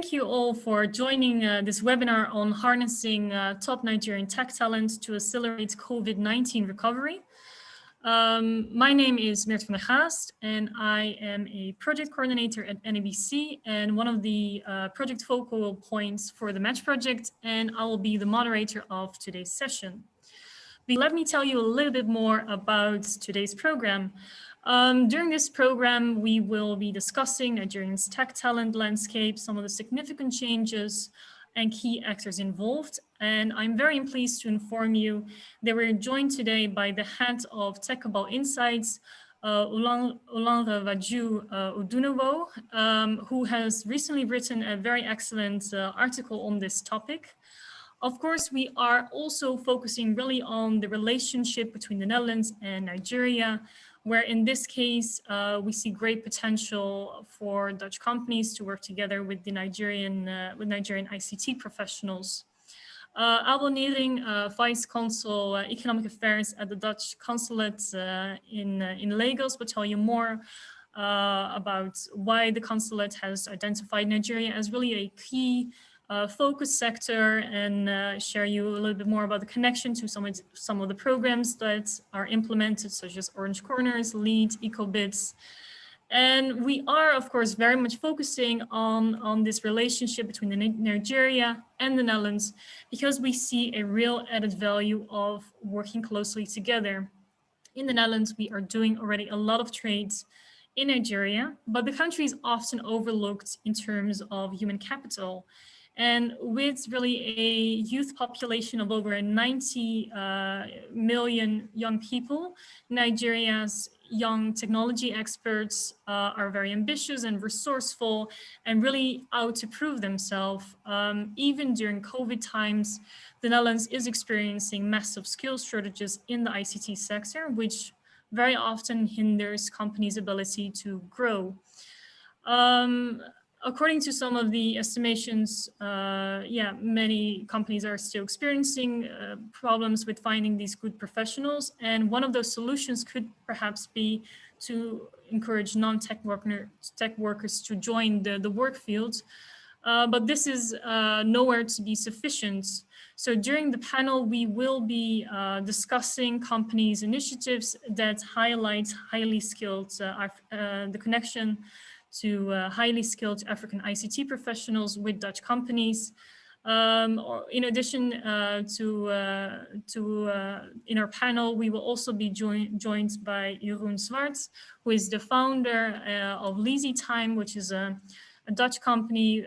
Thank you all for joining this webinar on harnessing top Nigerian tech talent to accelerate COVID-19 recovery. My name is Meert van der Gaast and I am a project coordinator at NABC and one of the project focal points for the Match project, and I will be the moderator of today's session. Let me tell you a little bit more about today's program. During this program, we will be discussing Nigerian's tech talent landscape, some of the significant changes and key actors involved. And I'm very pleased to inform you that we're joined today by the head of Techable Insights, Olanrewaju Odunowo, who has recently written a very excellent article on this topic. Of course, we are also focusing really on the relationship between the Netherlands and Nigeria, where in this case, we see great potential for Dutch companies to work together with the Nigerian ICT professionals. Abel Nering, Vice Consul Economic Affairs at the Dutch Consulate in Lagos, will tell you more about why the consulate has identified Nigeria as really a key focus sector, and share you a little bit more about the connection to some of the programs that are implemented, such as Orange Corners, LEAD, EcoBits. And we are, of course, very much focusing on this relationship between Nigeria and the Netherlands, because we see a real added value of working closely together. In the Netherlands, we are doing already a lot of trades in Nigeria, but the country is often overlooked in terms of human capital. And with really a youth population of over 90 million young people, Nigeria's young technology experts are very ambitious and resourceful and really out to prove themselves. Even during COVID times, the Netherlands is experiencing massive skills shortages in the ICT sector, which very often hinders companies' ability to grow. According to some of the estimations, many companies are still experiencing problems with finding these good professionals. And one of those solutions could perhaps be to encourage non-tech workers to join the work field. But this is nowhere to be sufficient. So during the panel, we will be discussing companies' initiatives that highlight highly skilled, the connection to highly skilled African ICT professionals with Dutch companies. In addition in our panel, we will also be joined by Jeroen Zwart, who is the founder of Lazy Time, which is a Dutch company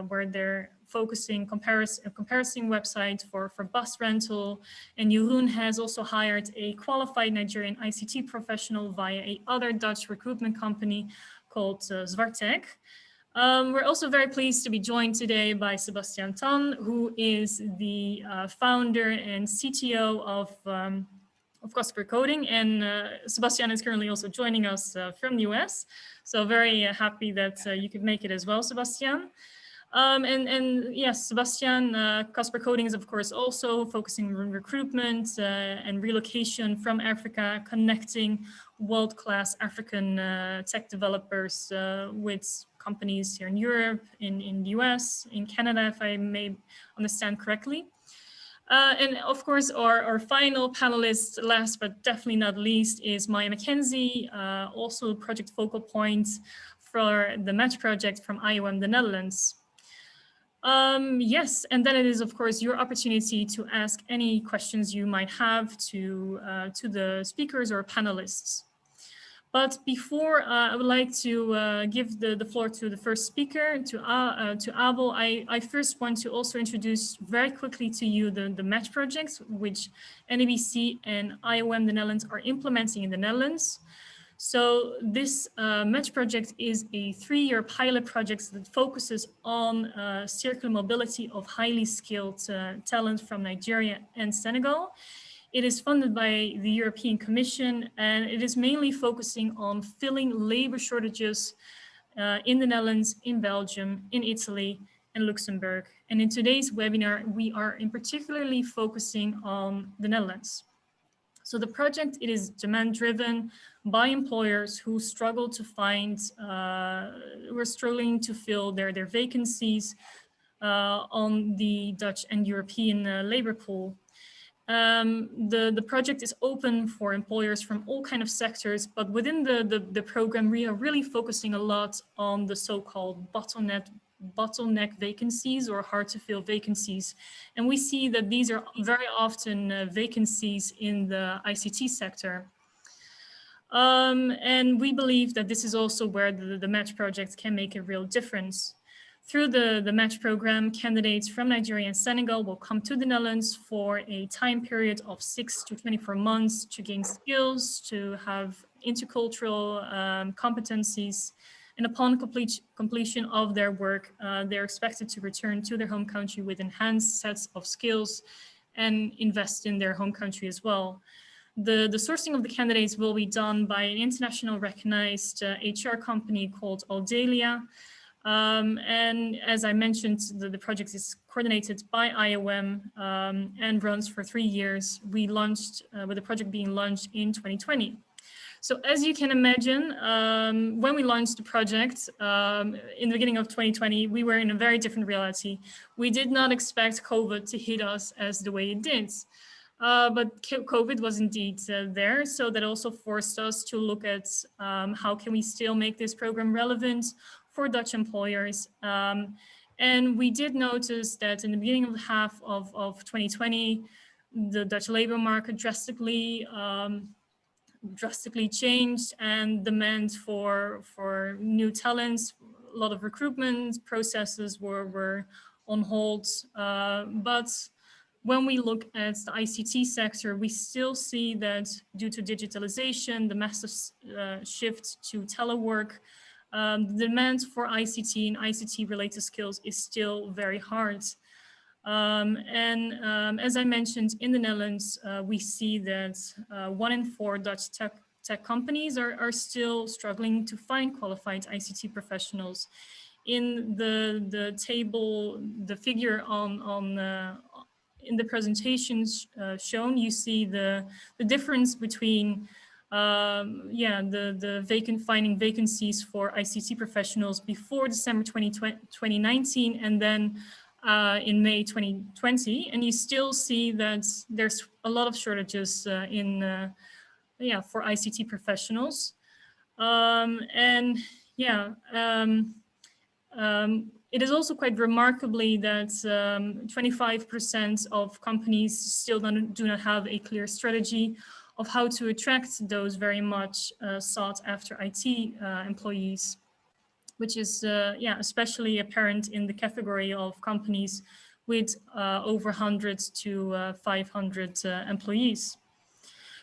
where they're focusing comparison website for bus rental. And Jeroen has also hired a qualified Nigerian ICT professional via a other Dutch recruitment company called Zwartek. We're also very pleased to be joined today by Sebastian Tan, who is the founder and CTO of Casper Coding. And Sebastian is currently also joining us from the US. So very happy that you could make it as well, Sebastian. And yes, Sebastian, Casper Coding is of course also focusing on recruitment and relocation from Africa, connecting world-class African tech developers with companies here in Europe, in the US, in Canada, if I may understand correctly. And of course, our final panelist, last but definitely not least, is Maya McKenzie, also a project focal point for the Match project from IOM, the Netherlands. Yes, and then it is, of course, your opportunity to ask any questions you might have to the speakers or panelists. But before I would like to give the floor to the first speaker, to Abel, I first want to also introduce very quickly to you the Match projects, which NABC and IOM, the Netherlands, are implementing in the Netherlands. So this Match project is a 3-year pilot project that focuses on circular mobility of highly skilled talent from Nigeria and Senegal. It is funded by the European Commission, and it is mainly focusing on filling labor shortages in the Netherlands, in Belgium, in Italy, and Luxembourg. And in today's webinar, we are in particularly focusing on the Netherlands. So the project, it is demand driven by employers who struggle to find, who are struggling to fill their vacancies on the Dutch and European labor pool. The project is open for employers from all kind of sectors, but within the program, we are really focusing a lot on the so-called bottleneck vacancies or hard to fill vacancies. And we see that these are very often vacancies in the ICT sector. And we believe that this is also where the match project can make a real difference. Through the match program, candidates from Nigeria and Senegal will come to the Netherlands for a time period of 6 to 24 months to gain skills, to have intercultural competencies. And upon completion of their work, they're expected to return to their home country with enhanced sets of skills and invest in their home country as well. The sourcing of the candidates will be done by an international recognized HR company called Aldelia. And as I mentioned, the project is coordinated by IOM and runs for 3 years. We launched, with the project being launched in 2020. So as you can imagine, when we launched the project in the beginning of 2020, we were in a very different reality. We did not expect COVID to hit us as the way it did. But COVID was indeed there. So that also forced us to look at how can we still make this program relevant for Dutch employers. And we did notice that in the beginning of the half of 2020, the Dutch labor market drastically changed, and demand for new talents, a lot of recruitment processes were on hold. But when we look at the ICT sector, we still see that due to digitalization, the massive shift to telework, the demand for ICT and ICT-related skills is still very hard. As I mentioned, in the Netherlands, we see that 1 in 4 Dutch tech companies are still struggling to find qualified ICT professionals. In the table, the figure in the presentations shown, you see the difference between finding vacancies for ICT professionals before December 2019 and then in May 2020, and you still see that there's a lot of shortages for ICT professionals. It is also quite remarkably that 25% of companies still do not have a clear strategy of how to attract those very much sought after IT employees, which is especially apparent in the category of companies with over 100 to 500 employees.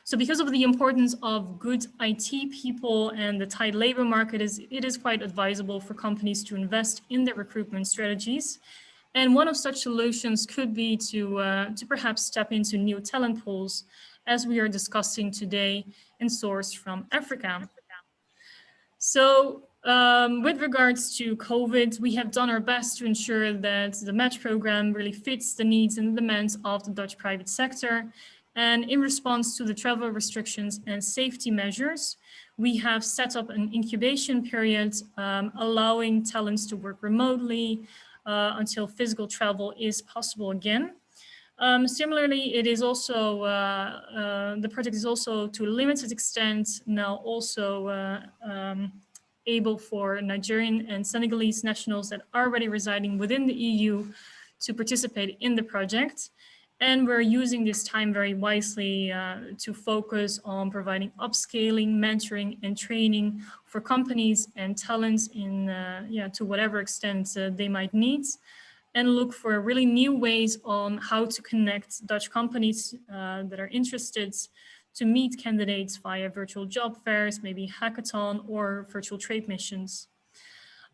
So because of the importance of good IT people and the tight labor market, it is quite advisable for companies to invest in their recruitment strategies. And one of such solutions could be to perhaps tap into new talent pools, as we are discussing today, and source from Africa. So with regards to COVID, we have done our best to ensure that the match program really fits the needs and the demands of the Dutch private sector. And in response to the travel restrictions and safety measures, we have set up an incubation period allowing talents to work remotely until physical travel is possible again. Similarly, it is also, the project is also to a limited extent now also able for Nigerian and Senegalese nationals that are already residing within the EU to participate in the project. And we're using this time very wisely to focus on providing upscaling, mentoring, and training for companies and talents in, to whatever extent they might need, and look for really new ways on how to connect Dutch companies that are interested to meet candidates via virtual job fairs, maybe hackathon or virtual trade missions.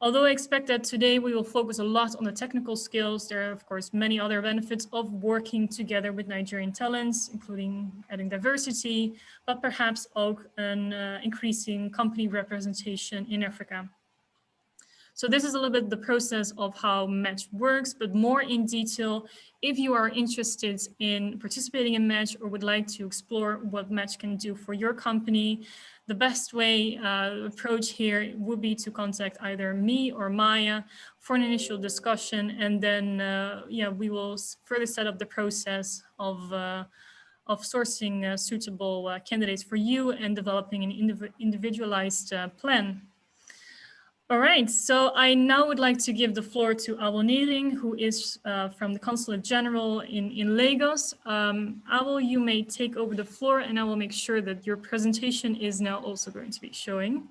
Although I expect that today we will focus a lot on the technical skills, there are of course many other benefits of working together with Nigerian talents, including adding diversity, but perhaps also an increasing company representation in Africa. So this is a little bit the process of how Match works, but more in detail, if you are interested in participating in Match or would like to explore what Match can do for your company, the best way approach here would be to contact either me or Maya for an initial discussion, and then we will further set up the process of sourcing suitable candidates for you and developing an individualized plan. All right, so I now would like to give the floor to Abel Nering, who is from the Consulate General in Lagos. Abel, you may take over the floor, and I will make sure that your presentation is now also going to be showing.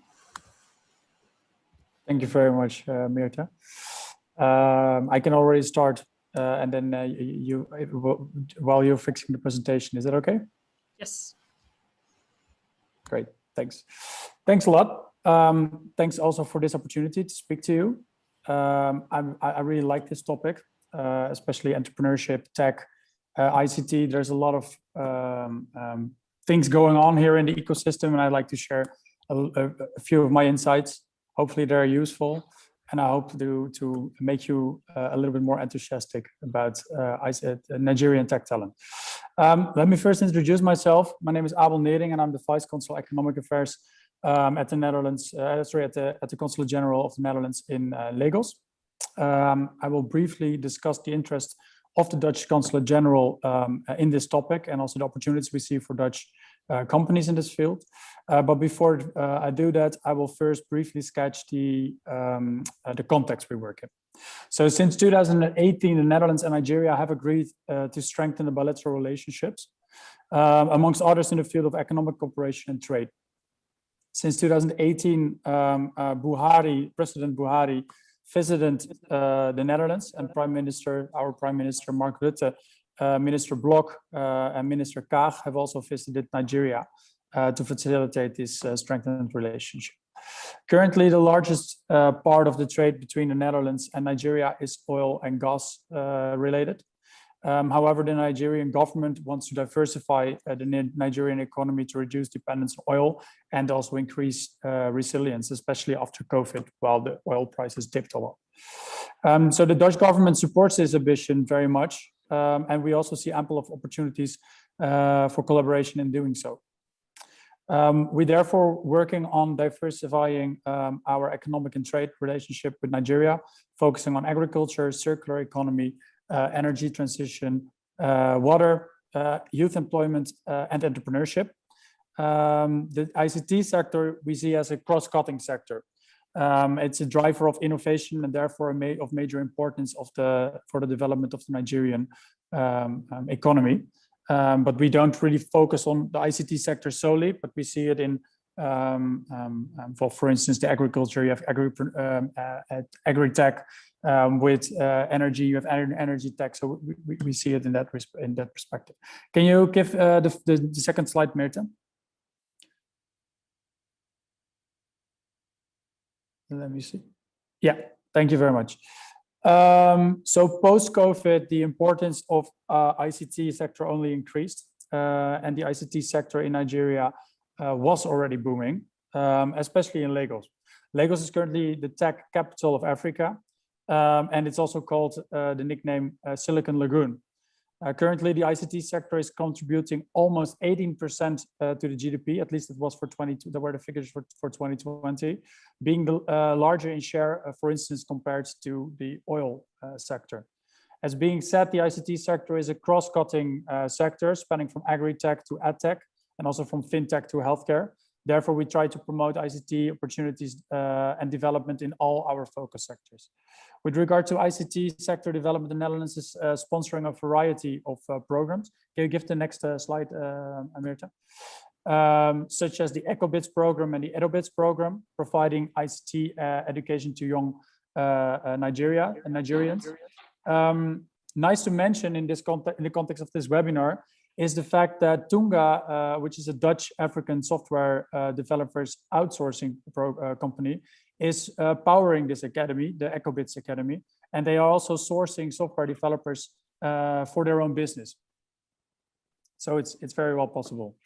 Thank you very much, Mirta. I can already start, and then while you're fixing the presentation, is that okay? Yes. Great, thanks. Thanks a lot. Thanks also for this opportunity to speak to you. I really like this topic, especially entrepreneurship, tech, ICT. There's a lot of things going on here in the ecosystem, and I'd like to share a few of my insights. Hopefully they're useful, and I hope to make you a little bit more enthusiastic about Nigerian tech talent. Let me first introduce myself. My name is Abel Nering, and I'm the Vice Consul Economic Affairs at the Netherlands, at the Consulate General of the Netherlands in Lagos. I will briefly discuss the interest of the Dutch Consulate General in this topic, and also the opportunities we see for Dutch companies in this field. But before I do that, I will first briefly sketch the context we work in. So since 2018, the Netherlands and Nigeria have agreed to strengthen the bilateral relationships, amongst others in the field of economic cooperation and trade. Since 2018, President Buhari visited the Netherlands, and our Prime Minister Mark Rutte, Minister Blok, and Minister Kaag have also visited Nigeria to facilitate this strengthened relationship. Currently, the largest part of the trade between the Netherlands and Nigeria is oil and gas related. However, the Nigerian government wants to diversify the Nigerian economy to reduce dependence on oil and also increase resilience, especially after COVID, while the oil prices dipped a lot. So the Dutch government supports this ambition very much, and we also see ample of opportunities for collaboration in doing so. We're therefore working on diversifying our economic and trade relationship with Nigeria, focusing on agriculture, circular economy, energy transition, water, youth employment, and entrepreneurship. The ICT sector we see as a cross-cutting sector. It's a driver of innovation and therefore of major importance for the development of the Nigerian economy. But we don't really focus on the ICT sector solely, but we see it in, for instance, the agriculture. You have agri-tech. With energy, you have energy tech. So we see it in that perspective. Can you give the second slide, Mirta? Let me see. Yeah, thank you very much. So post-COVID, the importance of ICT sector only increased, and the ICT sector in Nigeria was already booming, especially in Lagos. Lagos is currently the tech capital of Africa, and it's also called the nickname Silicon Lagoon. Currently, the ICT sector is contributing almost 18% to the GDP. At least it was for 22. There were the figures for 2020, being the larger in share, for instance, compared to the oil sector. As being said, the ICT sector is a cross-cutting sector, spanning from agri-tech to ed-tech, and also from fintech to healthcare. Therefore, we try to promote ICT opportunities and development in all our focus sectors. With regard to ICT sector development, the Netherlands is sponsoring a variety of programs. Can you give the next slide, Amirta? Such as the EcoBits program and the EdoBits program, providing ICT education to young Nigerians. Nice to mention in the context of this webinar is the fact that Tunga, which is a Dutch African software developers outsourcing company, is powering this academy, the EcoBits Academy, and they are also sourcing software developers for their own business. So it's very well possible.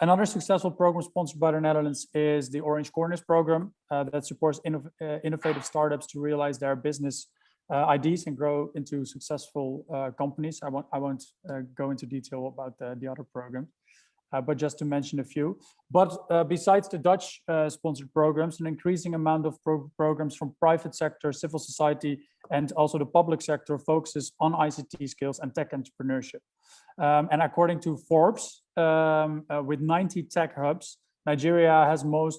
Another successful program sponsored by the Netherlands is the Orange Corners program that supports innovative startups to realize their business ideas and grow into successful companies. I won't go into detail about the other program, but just to mention a few. But besides the Dutch sponsored programs, an increasing amount of programs from private sector, civil society, and also the public sector focuses on ICT skills and tech entrepreneurship. And according to Forbes, with 90 tech hubs, Nigeria has more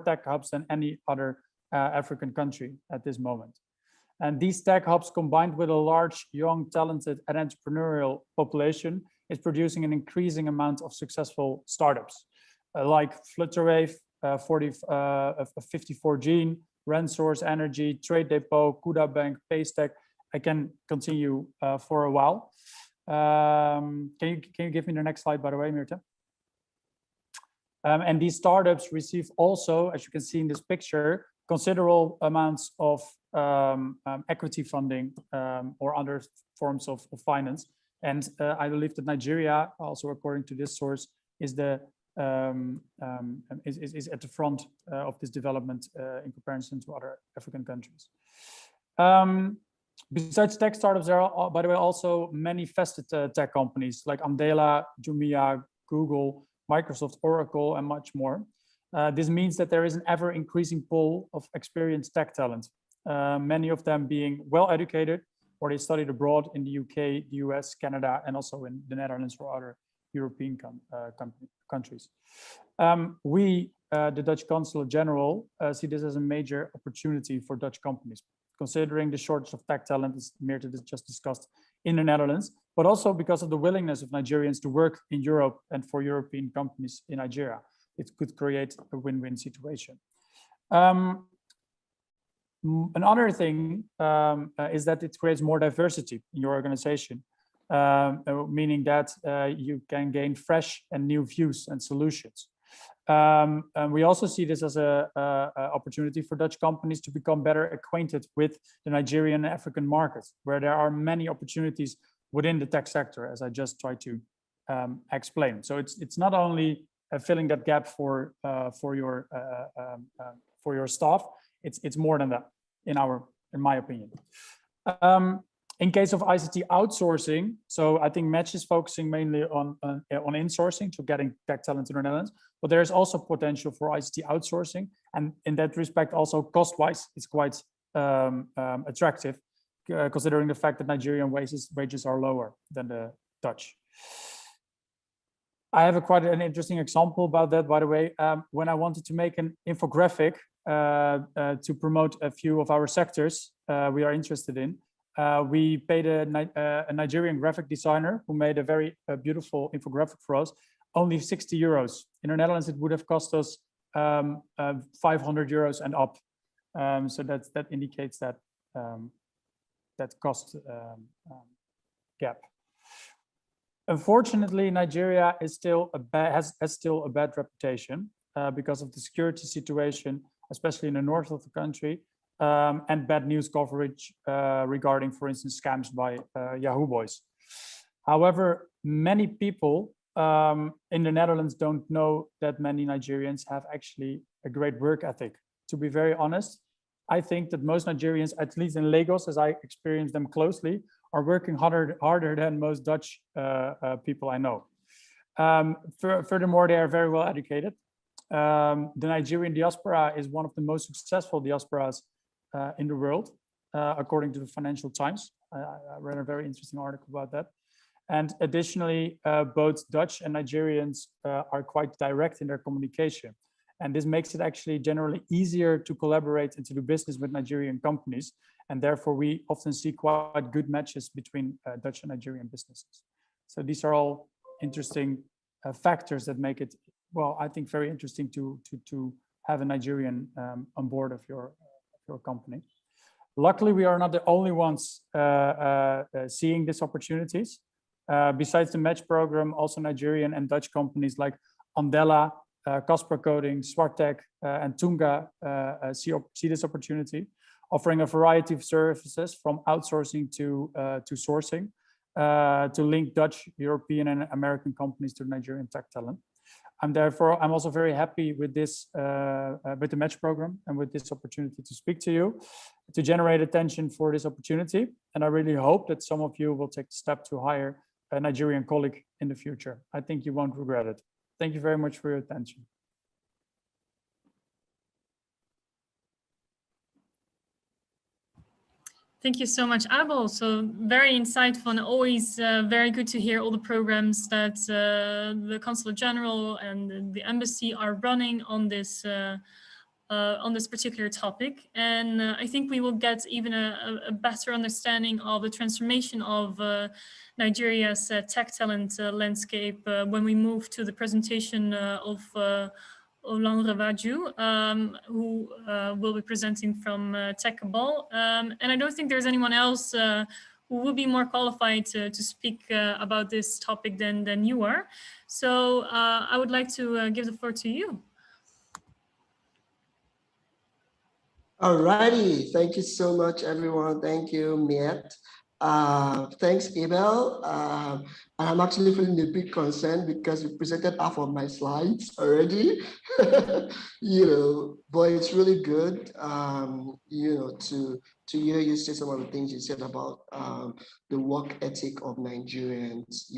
tech hubs than any other African country at this moment. And these tech hubs, combined with a large, young, talented, and entrepreneurial population, is producing an increasing amount of successful startups like Flutterwave, 54 Gene, Rensource Energy, Trade Depot, Kuda Bank, Paystack. I can continue for a while. Can you give me the next slide, by the way, Mirta? And these startups receive also, as you can see in this picture, considerable amounts of equity funding or other forms of finance. And I believe that Nigeria, also according to this source, is at the front of this development in comparison to other African countries. Besides tech startups, there are, by the way, also many vested tech companies like Andela, Jumia, Google, Microsoft, Oracle, and much more. This means that there is an ever-increasing pool of experienced tech talent, many of them being well-educated, or they studied abroad in the UK, the US, Canada, and also in the Netherlands or other European countries. We, the Dutch Consulate General, see this as a major opportunity for Dutch companies, considering the shortage of tech talent, as Mirta just discussed, in the Netherlands, but also because of the willingness of Nigerians to work in Europe and for European companies in Nigeria. It could create a win-win situation. Another thing is that it creates more diversity in your organization, meaning that you can gain fresh and new views and solutions. And we also see this as an opportunity for Dutch companies to become better acquainted with the Nigerian and African markets, where there are many opportunities within the tech sector, as I just tried to explain. So it's not only filling that gap for your staff. It's more than that, in my opinion. In case of ICT outsourcing, so I think Match is focusing mainly on insourcing, to getting tech talent in the Netherlands, but there is also potential for ICT outsourcing, and in that respect, also cost-wise, it's quite attractive, considering the fact that Nigerian wages are lower than the Dutch. I have quite an interesting example about that, by the way. When I wanted to make an infographic to promote a few of our sectors we are interested in, we paid a Nigerian graphic designer who made a very beautiful infographic for us, only 60 euros. In the Netherlands, it would have cost us 500 euros and up. So that indicates that that cost gap. Unfortunately, Nigeria is still has still a bad reputation because of the security situation, especially in the north of the country, and bad news coverage regarding, for instance, scams by Yahoo boys. However, many people in the Netherlands don't know that many Nigerians have actually a great work ethic. To be very honest, I think that most Nigerians, at least in Lagos, as I experience them closely, are working harder than most Dutch people I know. Furthermore, they are very well educated. The Nigerian diaspora is one of the most successful diasporas in the world, according to the Financial Times. I read a very interesting article about that. And additionally, both Dutch and Nigerians are quite direct in their communication. And this makes it actually generally easier to collaborate and to do business with Nigerian companies. And therefore, we often see quite good matches between Dutch and Nigerian businesses. So these are all interesting factors that make it, well, I think very interesting to have a Nigerian on board of your company. Luckily, we are not the only ones seeing these opportunities. Besides the Match program, also Nigerian and Dutch companies like Andela, Casper Coding, Swartech, and Tunga see this opportunity, offering a variety of services from outsourcing to sourcing to link Dutch, European, and American companies to Nigerian tech talent. I'm also very happy with this, with the match program and with this opportunity to speak to you, to generate attention for this opportunity. And I really hope that some of you will take the step to hire a Nigerian colleague in the future. I think you won't regret it. Thank you very much for your attention. Thank you so much, Abel. So very insightful and always very good to hear all the programs that the Consulate General and the Embassy are running on this particular topic. And I think we will get even a better understanding of the transformation of Nigeria's tech talent landscape when we move to the presentation of Olan Ravaju, who will be presenting from Tech Cabal. And I don't think there's anyone else who will be more qualified to speak about this topic than you are. So I would like to give the floor to you. All righty. Thank you so much, everyone. Thank you, Miet. Thanks, Abel. I'm actually feeling a bit concerned because you presented half of my slides already, but it's really good, to hear you say some of the things you said about the work ethic of Nigerians,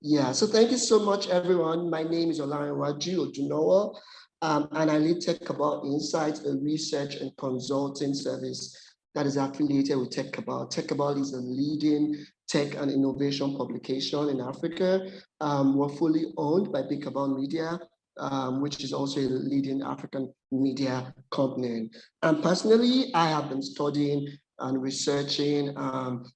yeah, so thank you so much, everyone. My name is Olarinwaju Ojunowo, and I lead Tech Cabal Insights, a research and consulting service that is affiliated with Tech Cabal. Tech Cabal is a leading tech and innovation publication in Africa. We're fully owned by Big Cabal Media, which is also a leading African media company. And personally, I have been studying and researching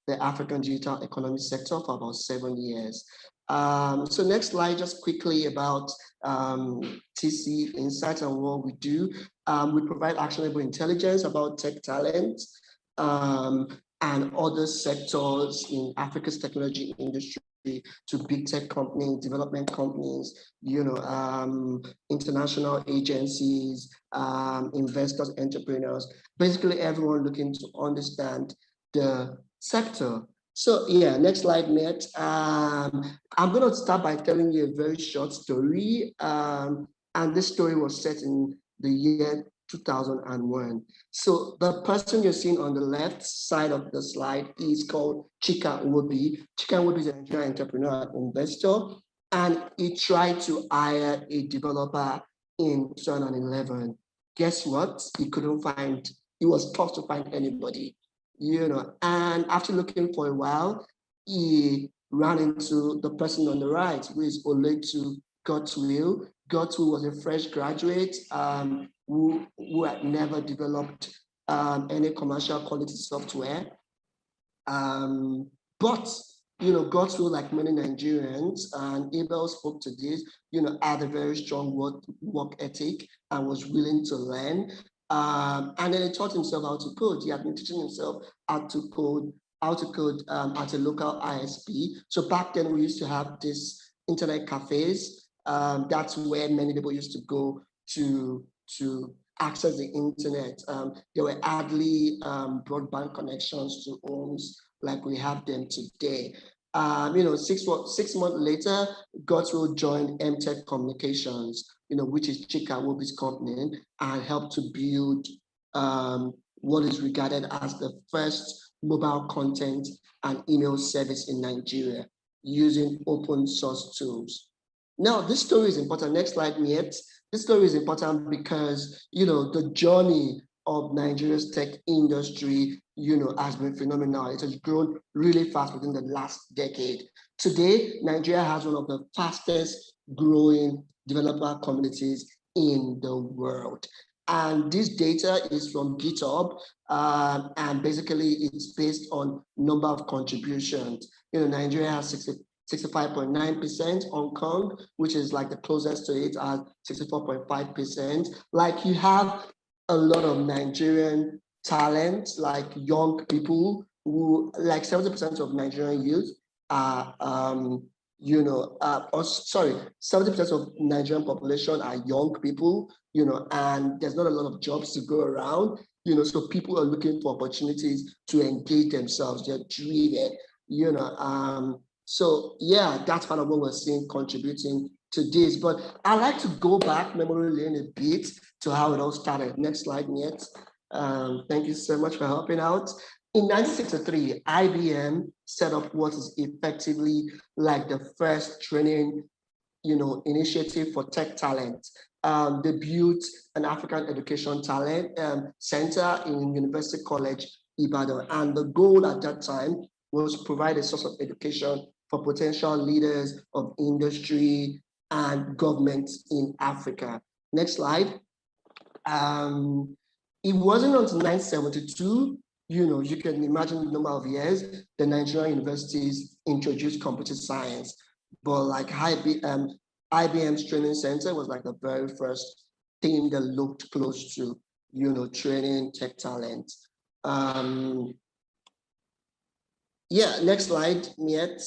the African digital economy sector for about 7 years. So next slide, just quickly about TC Insights and what we do. We provide actionable intelligence about tech talent and other sectors in Africa's technology industry to big tech companies, development companies, international agencies, investors, entrepreneurs, basically everyone looking to understand the sector. So yeah, next slide, Matt. I'm going to start by telling you a very short story. And this story was set in the year 2001. So the person you're seeing on the left side of the slide is called Chika Nwobi. Chika Nwobi is an Nigerian entrepreneur and investor, and he tried to hire a developer in 2011. Guess what? He couldn't find, he was tough to find anybody. And after looking for a while, he ran into the person on the right, who is Oletu Godswill. Godswill was a fresh graduate who had never developed any commercial quality software. But Godswill, like many Nigerians, and Abel spoke to this, had a very strong work ethic and was willing to learn. And then he taught himself how to code. He had been teaching himself how to code at a local ISP. So back then we used to have this internet cafes. That's where many people used to go to access the internet. There were hardly broadband connections to homes like we have them today. 6 months later, Godswill joined MTech Communications, which is Chika Nwobi's company, and helped to build what is regarded as the first mobile content and email service in Nigeria using open source tools. Now, this story is important. Next slide, Miet. This story is important because, the journey of Nigeria's tech industry, has been phenomenal. It has grown really fast within the last decade. Today, Nigeria has one of the fastest growing developer communities in the world. And this data is from GitHub, and basically it's based on number of contributions. Nigeria has 65.9%, Hong Kong, which is like the closest to it, at 64.5%. Like, you have a lot of Nigerian talent, like young people who, like 70% of Nigerian youth are, 70% of Nigerian population are young people, and there's not a lot of jobs to go around, so people are looking for opportunities to engage themselves. They're driven, So yeah, that's part of what we're seeing contributing to this, but I like to go back memory lane a bit to how it all started. Next slide, Niet. Thank you so much for helping out. In 1963, IBM set up what is effectively like the first training, initiative for tech talent. They built an African Education Talent Center in University College, Ibadan. And the goal at that time was to provide a source of education for potential leaders of industry and government in Africa. Next slide. It wasn't until 1972, you can imagine the number of years, the Nigerian universities introduced computer science. But like IBM's training center was like the very first thing that looked close to, training tech talent. Yeah, next slide, Niet.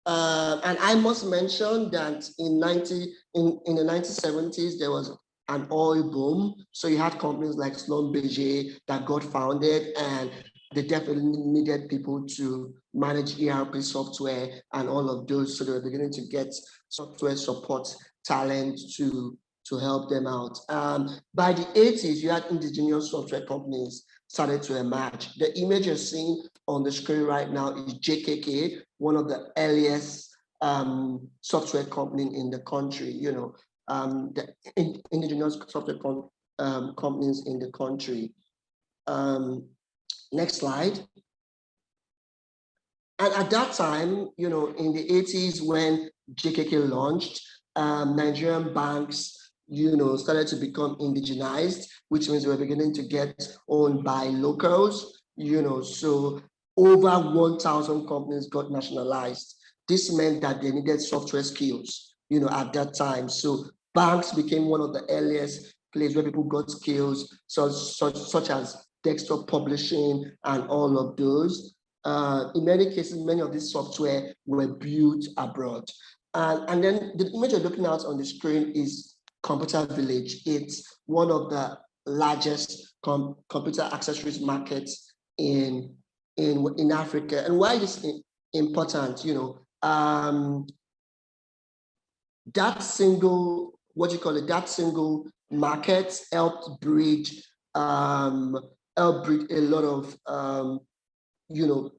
And I must mention that in the 1970s, there was an oil boom. So you had companies like Schlumberger that got founded, and they definitely needed people to manage ERP software and all of those. So they were beginning to get software support talent to help them out. By the 80s, you had indigenous software companies started to emerge. The image you're seeing on the screen right now is JKK, one of the earliest software companies in the country, the indigenous software companies in the country. Next slide. And at that time, in the 80s when JKK launched, Nigerian banks, started to become indigenized, which means we're beginning to get owned by locals, so over 1,000 companies got nationalized. This meant that they needed software skills, at that time. So banks became one of the earliest places where people got skills, such as desktop publishing and all of those. In many cases, many of these software were built abroad. And then the image you're looking at on the screen is Computer Village. It's one of the largest computer accessories markets in Africa. And why is this important? That single, that single market helped bridge a lot of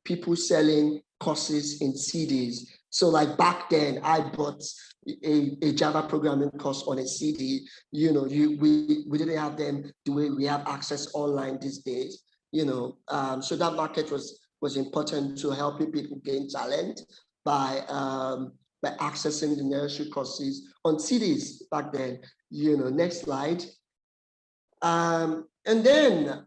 people selling courses in CDs. So like back then, I bought a Java programming course on a CD. We didn't have them the way we have access online these days. So that market was important to helping people gain talent by accessing the necessary courses on CDs back then. Next slide. And then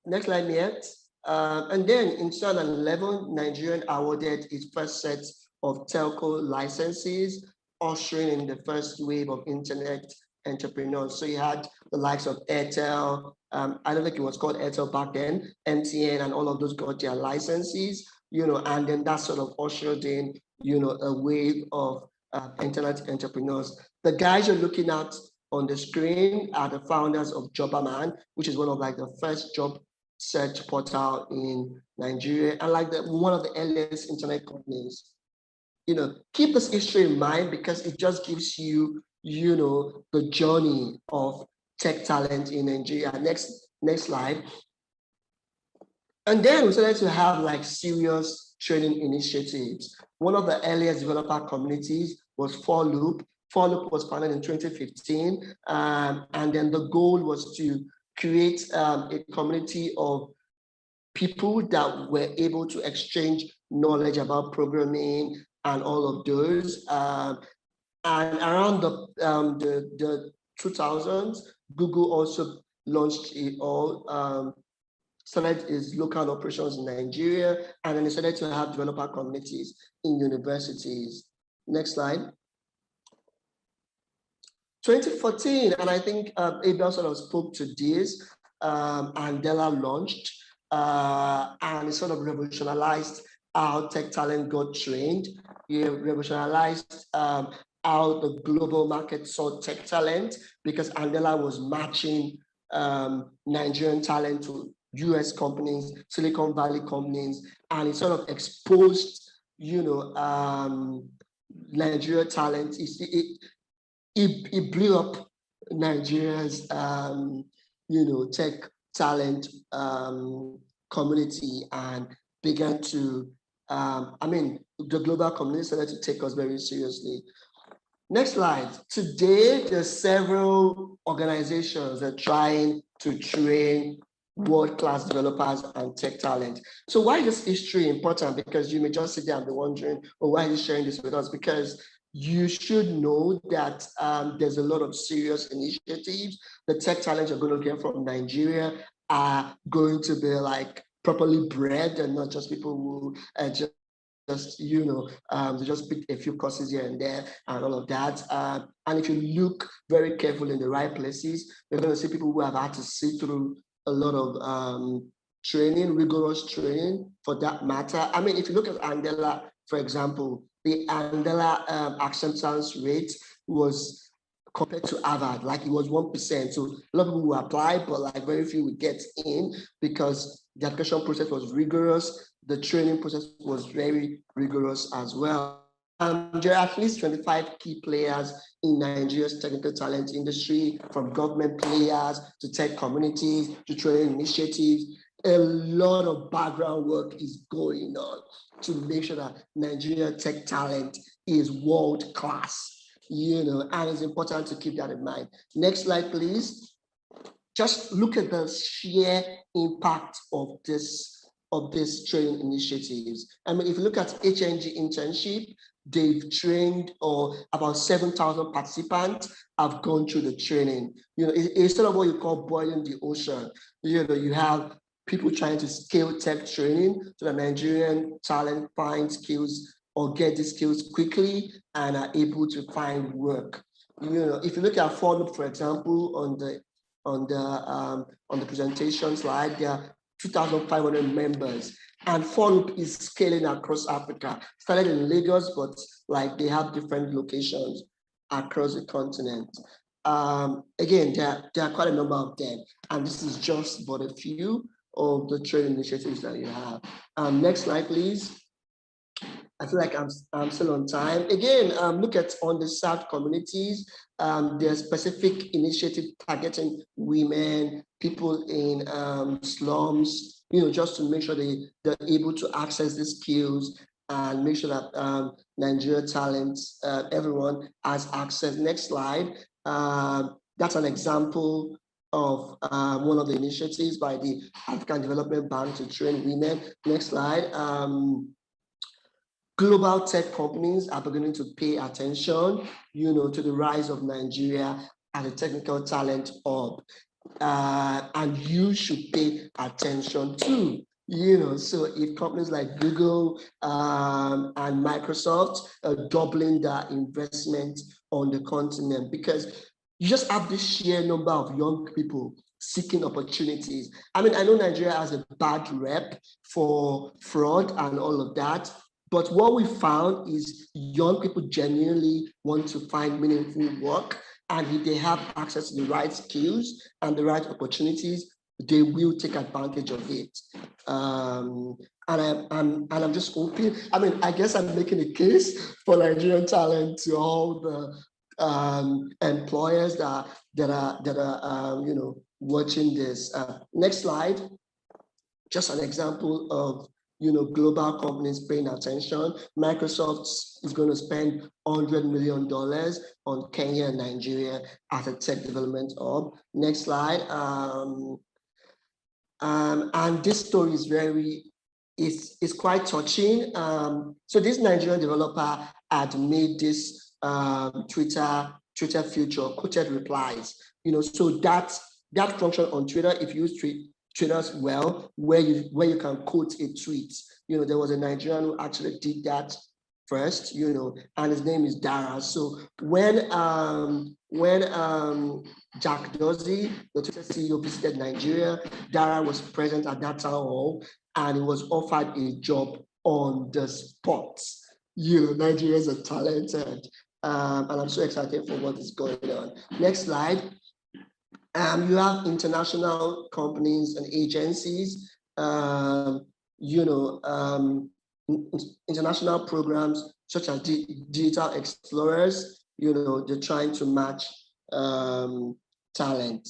next slide, Niet. And then in 2011, Nigerian awarded its first set of telco licenses, ushering in the first wave of internet entrepreneurs. So you had the likes of Airtel, I don't think it was called Airtel back then, MTN, and all of those got their licenses, and then that sort of ushered in, a wave of internet entrepreneurs. The guys you're looking at on the screen are the founders of Jobberman, which is one of like the first job search portal in Nigeria, and like one of the earliest internet companies. Keep this history in mind because it just gives you, the journey of tech talent in Nigeria. Next slide. And then we started to have like serious training initiatives. One of the earliest developer communities was 4Loop. 4Loop was founded in 2015, and then the goal was to create a community of people that were able to exchange knowledge about programming and all of those. And around the 2000s, Google also launched it all, started its local operations in Nigeria, and then they started to have developer communities in universities. Next slide. 2014, and I think Abel sort of spoke to this, Andela launched, and it sort of revolutionized how tech talent got trained. It revolutionized how the global market saw tech talent, because Andela was matching Nigerian talent to US companies, Silicon Valley companies, and it sort of exposed, Nigeria talent it blew up Nigeria's tech talent community and began to the global community started to take us very seriously. Next slide. Today, there's several organizations that are trying to train world-class developers and tech talent. So why is this history important? Because you may just sit there and be wondering, oh, why is he sharing this with us? Because you should know that there's a lot of serious initiatives. The tech talent you're going to get from Nigeria are going to be like properly bred and not just people who just they just pick a few courses here and there and all of that. And if you look very carefully in the right places, you're going to see people who have had to sit through a lot of training, rigorous training for that matter. I mean, if you look at Andela, for example, the Andela acceptance rate was compared to Harvard, like it was 1%. So a lot of people will apply, but like very few would get in because the application process was rigorous. The training process was very rigorous as well. There are at least 25 key players in Nigeria's technical talent industry, from government players to tech communities to training initiatives. A lot of background work is going on to make sure that Nigeria tech talent is world class. And it's important to keep that in mind. Next slide, please. Just look at the sheer impact of this training initiatives. I mean, if you look at HNG internship, they've trained about 7,000 participants have gone through the training. It's sort of what you call boiling the ocean. You have people trying to scale tech training so that Nigerian talent find skills or get the skills quickly and are able to find work. If you look at Ford, for example, on the presentation slide, there are 2,500 members, and Ford is scaling across Africa. Started in Lagos, but like they have different locations across the continent. Again, there are quite a number of them, and this is just but a few of the training initiatives that you have. Next slide, please. I feel like I'm still on time. Again, look at underserved communities. There are specific initiatives targeting women, people in slums, just to make sure they're able to access the skills and make sure that Nigeria talents, everyone has access. Next slide. That's an example of one of the initiatives by the African Development Bank to train women. Next slide. Global tech companies are beginning to pay attention, to the rise of Nigeria as a technical talent hub. And you should pay attention too. So if companies like Google and Microsoft are doubling their investment on the continent, because you just have this sheer number of young people seeking opportunities. I mean, I know Nigeria has a bad rep for fraud and all of that, but what we found is young people genuinely want to find meaningful work, and if they have access to the right skills and the right opportunities, they will take advantage of it. And I'm just hoping. I mean, I guess I'm making a case for Nigerian talent to all the employers that are watching this. Next slide. Just an example of global companies paying attention. Microsoft is going to spend $100 million on Kenya and Nigeria as a tech development hub. Next slide. And this story is it's quite touching. So this Nigerian developer had made this Twitter feature, quoted replies. So that function on Twitter, if you use Twitter well, where you can quote a tweet. There was a Nigerian who actually did that first, and his name is Dara. So when Jack Dorsey, the Twitter CEO, visited Nigeria, Dara was present at that town hall, and he was offered a job on the spot. Nigerians are talented, and I'm so excited for what is going on. Next slide. You have international companies and agencies, international programs such as digital explorers. They're trying to match talent.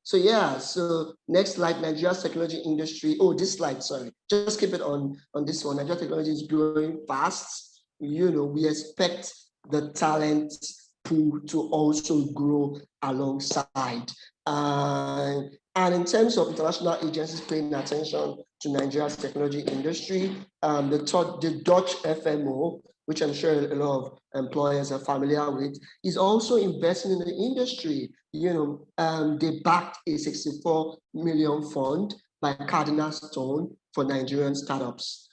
So yeah, so next slide, Nigeria's technology industry. Oh, this slide, sorry. Just keep it on this one. Nigeria technology is growing fast. We expect the talent pool to also grow alongside. And in terms of international agencies paying attention to Nigeria's technology industry, the Dutch FMO, which I'm sure a lot of employers are familiar with, is also investing in the industry. They backed a 64 million fund by Cardinal Stone for Nigerian startups.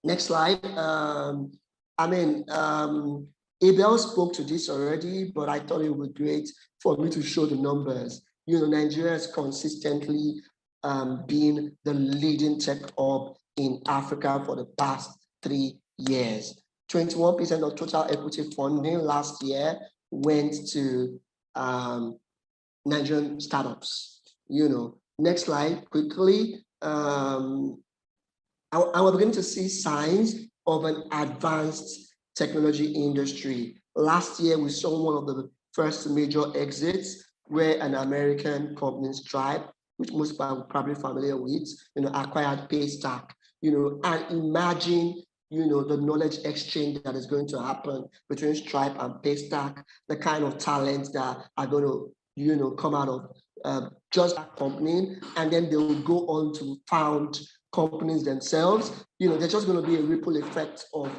Next slide. Abel spoke to this already, but I thought it would be great for me to show the numbers. Nigeria has consistently been the leading tech hub in Africa for the past 3 years. 21% of total equity funding last year went to Nigerian startups. Next slide quickly. And we're beginning to see signs of an advanced technology industry. Last year, we saw one of the first major exits where an American company, Stripe, which most people are probably familiar with, acquired Paystack. And imagine, the knowledge exchange that is going to happen between Stripe and Paystack, the kind of talent that are going to, come out of just that company, and then they will go on to found companies themselves. There's just going to be a ripple effect of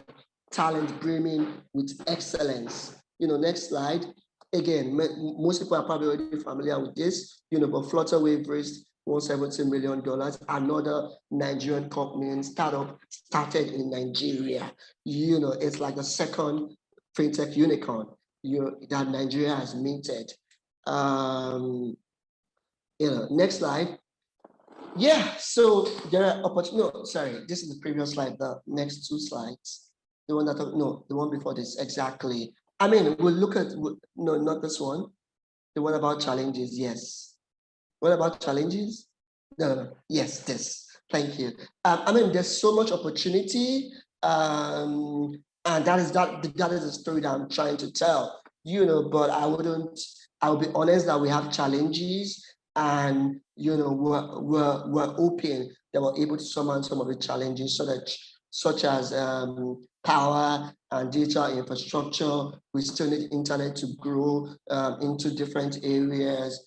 talent brimming with excellence. Next slide. Again, most people are probably already familiar with this, but Flutterwave raised $170 million. Another Nigerian company and startup started in Nigeria. It's like the second fintech unicorn that Nigeria has minted. Next slide. Yeah, so there are opportunities. No, sorry, this is the previous slide, the next 2 slides. The one the one before this, exactly. We'll look at, no, not this one. The one about challenges, yes. What about challenges? No. Yes, this. Thank you. There's so much opportunity, and that is the story that I'm trying to tell. But I'll be honest that we have challenges, and we're hoping that we're able to surmount some of the challenges, such as power and data infrastructure. We still need internet to grow into different areas,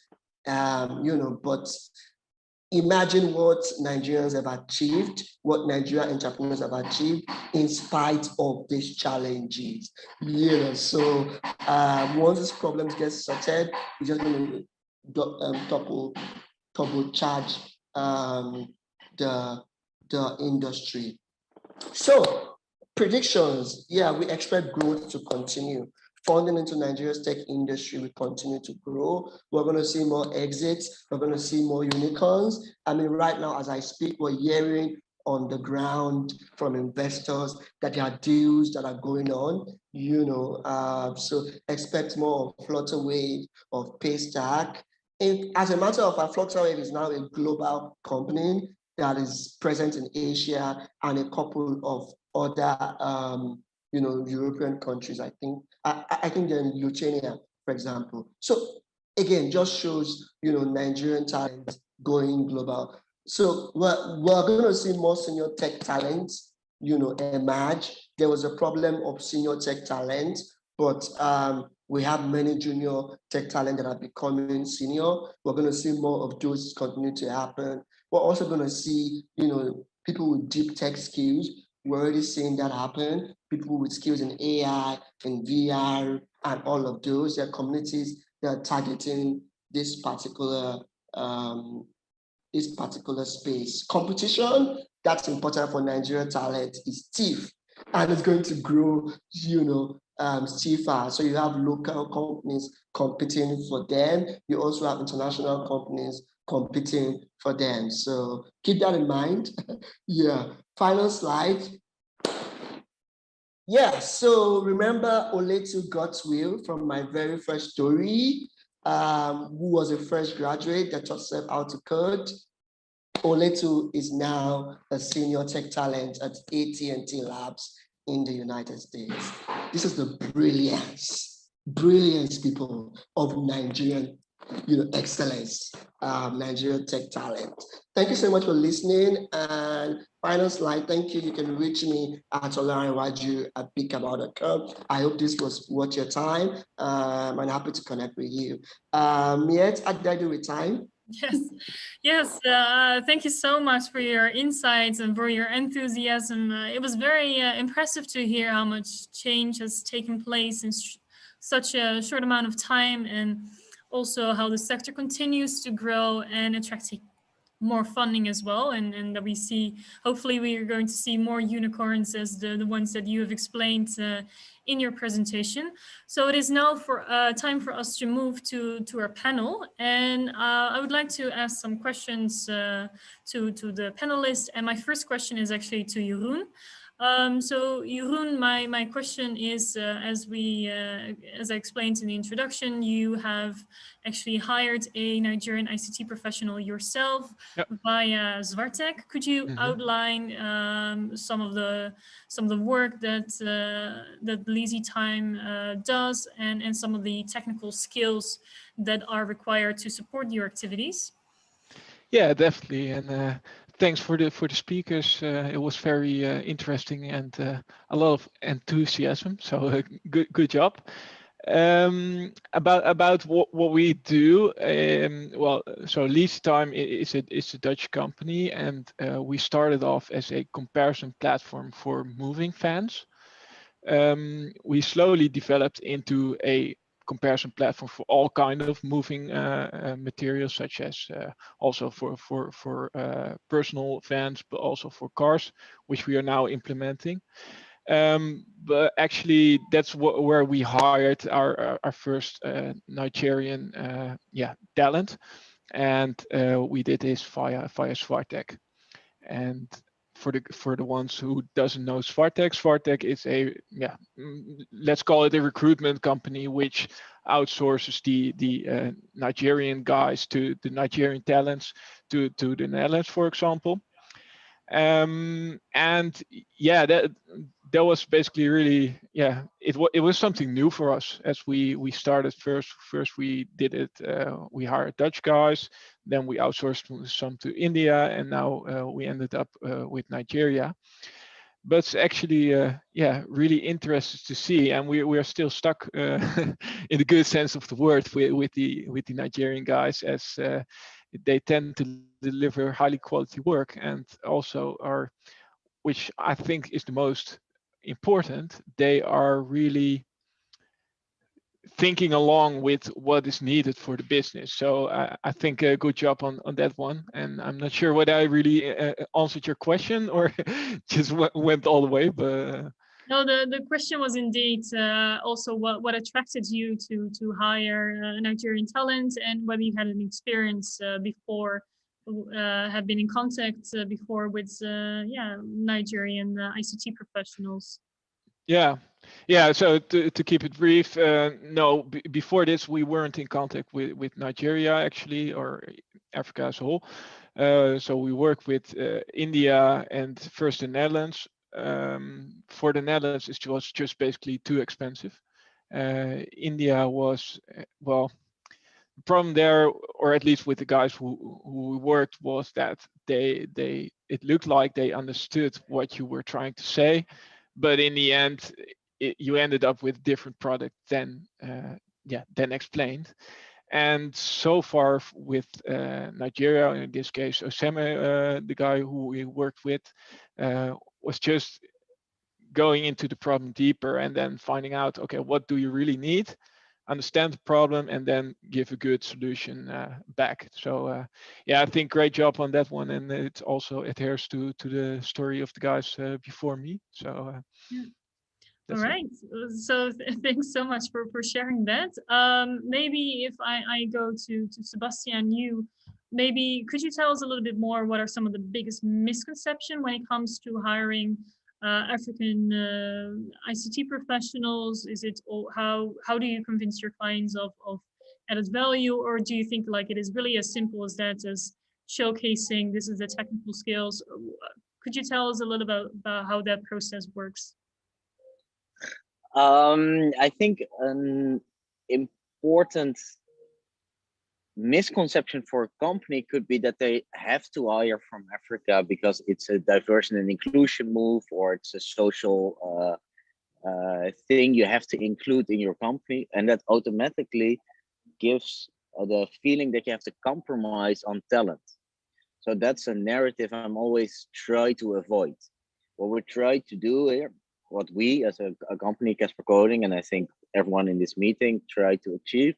but imagine what Nigerians have achieved, what Nigerian entrepreneurs have achieved in spite of these challenges. So once these problems get sorted, we're just going to turbocharge the industry. So predictions, yeah, we expect growth to continue. Funding into Nigeria's tech industry will continue to grow. We're going to see more exits. We're going to see more unicorns. Right now, as I speak, we're hearing on the ground from investors that there are deals that are going on, so expect more of Flutterwave, of Paystack. As a matter of fact, Flutterwave is now a global company that is present in Asia and a couple of other European countries. I think they're in Lithuania, for example. So again, just shows Nigerian talent going global. So we're going to see more senior tech talent emerge. There was a problem of senior tech talent, but we have many junior tech talent that are becoming senior. We're going to see more of those continue to happen. We're also going to see people with deep tech skills. We're already seeing that happen. People with skills in AI and VR and all of those. There are communities that are targeting this particular space. Competition, that's important for Nigerian talent, is stiff, and it's going to grow, stiffer. So you have local companies competing for them. You also have international companies competing for them. So keep that in mind. Yeah. Final slide. Yeah. So remember Oletu Godswill from my very first story, who was a fresh graduate that taught herself how to code. Oletu is now a senior tech talent at AT&T Labs in the United States. This is the brilliance, people, of Nigerian, excellence, Nigerian tech talent. Thank you so much for listening. And final slide, thank you. You can reach me at olarinwaju@peakabout.com. I hope this was worth your time. I'm happy to connect with you. Miet, how did I do with time? Yes. Thank you so much for your insights and for your enthusiasm. It was very impressive to hear how much change has taken place in such a short amount of time, and also how the sector continues to grow and attract more funding as well, and that we see, hopefully we are going to see more unicorns as the ones that you have explained in your presentation. So it is now for time for us to move to our panel, and I would like to ask some questions to the panelists, and my first question is actually to Jeroen. So Jeroen, my question is, as I explained in the introduction, you have actually hired a Nigerian ICT professional yourself via Zwartek. Could you outline some of the work that Lazy Time does, and some of the technical skills that are required to support your activities? Yeah, definitely, and thanks for the speakers. It was very interesting and a lot of enthusiasm. So good job. About what we do. Well, so Lazy Time is a Dutch company, and we started off as a comparison platform for moving fans. We slowly developed into a comparison platform for all kind of moving materials, such as also for personal vans, but also for cars, which we are now implementing. But actually, that's where we hired our first Nigerian talent, and we did this via Zwartek. And for the ones who doesn't know Zwartek is a let's call it a recruitment company which outsources the Nigerian guys to the Nigerian talents to the Netherlands, for example. And yeah, that was basically really, it was something new for us as we started. First we did it, we hired Dutch guys, then we outsourced some to India, and now we ended up with Nigeria. But it's actually really interesting to see, and we are still stuck in the good sense of the word with the Nigerian guys, as they tend to deliver highly quality work, and also are, which I think is the most important, they are really thinking along with what is needed for the business. So I think a good job on that one. And I'm not sure whether I really answered your question or just went all the way, but no, the question was indeed also what attracted you to hire Nigerian talent, and whether you had an experience before, have been in contact before with Nigerian ICT professionals. Yeah. So to keep it brief, no, before this we weren't in contact with Nigeria actually, or Africa as a whole. So we worked with India and first the Netherlands. For the Netherlands, it was just basically too expensive. India was, well, the problem there, or at least with the guys who worked, was that it looked like they understood what you were trying to say, but in the end, you ended up with different product than explained. And so far with Nigeria, in this case, Oseme, the guy who we worked with, was just going into the problem deeper and then finding out, okay, what do you really need? Understand the problem and then give a good solution back. So I think great job on that one, and it also adheres to the story of the guys before me. So all right, so thanks so much for sharing that. Maybe if I go to Sebastian, you maybe could you tell us a little bit more, what are some of the biggest misconceptions when it comes to hiring African ICT professionals? Is it, how do you convince your clients of added value, or do you think like it is really as simple as that, as showcasing this is the technical skills. Could you tell us a little about how that process works? I think an important misconception for a company could be that they have to hire from Africa because it's a diversity and inclusion move, or it's a social thing you have to include in your company, and that automatically gives the feeling that you have to compromise on talent. So that's a narrative I'm always try to avoid. What we try to do here, what we as a company, Casper Coding, and I think everyone in this meeting try to achieve,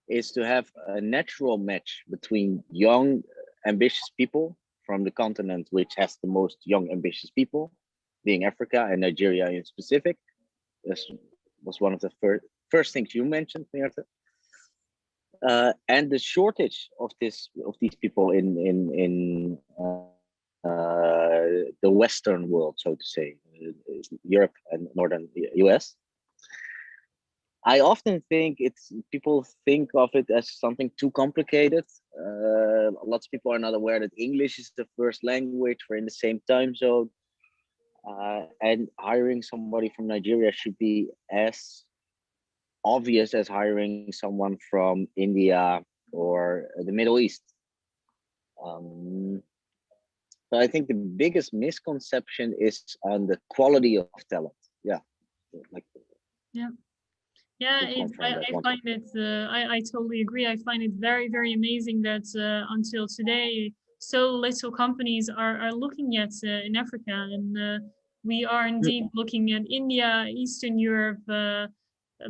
is to have a natural match between young, ambitious people from the continent which has the most young, ambitious people, being Africa and Nigeria in specific. This was one of the first things you mentioned, Meerte. And the shortage of these people in the Western world, so to say, Europe and Northern US. I often think people think of it as something too complicated. Lots of people are not aware that English is the first language. We're in the same time zone. And hiring somebody from Nigeria should be as obvious as hiring someone from India or the Middle East. But I think the biggest misconception is on the quality of talent. Yeah. I find it, I totally agree. I find it very, very amazing that until today, so little companies are looking at in Africa, and we are indeed looking at India, Eastern Europe,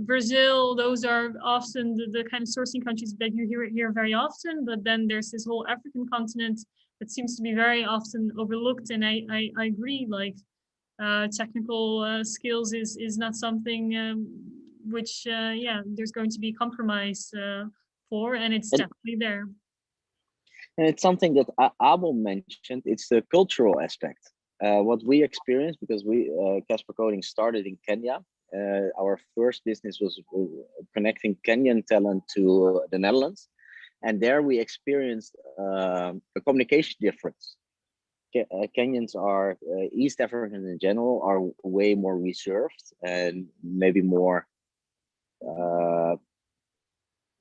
Brazil. Those are often the kind of sourcing countries that you hear very often, but then there's this whole African continent that seems to be very often overlooked. And I agree, like technical skills is not something which there's going to be compromise for, and it's definitely there. And it's something that Abel mentioned, it's the cultural aspect. What we experienced, because we Casper Coding started in Kenya. Our first business was connecting Kenyan talent to the Netherlands, and there we experienced a communication difference. Kenyans are, East Africans in general, are way more reserved and maybe more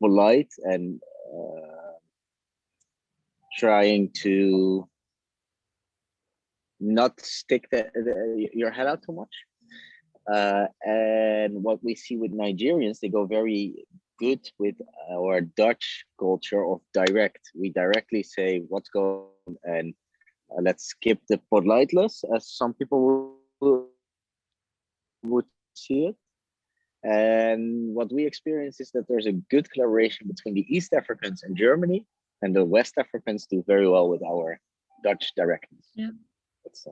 polite and trying to not stick your head out too much. And what we see with Nigerians, they go very good with our Dutch culture of direct. We directly say what's going on, and let's skip the politeness, as some people would see it. And what we experience is that there's a good collaboration between the East Africans and Germany, and the West Africans do very well with our Dutch directness. Yeah, that's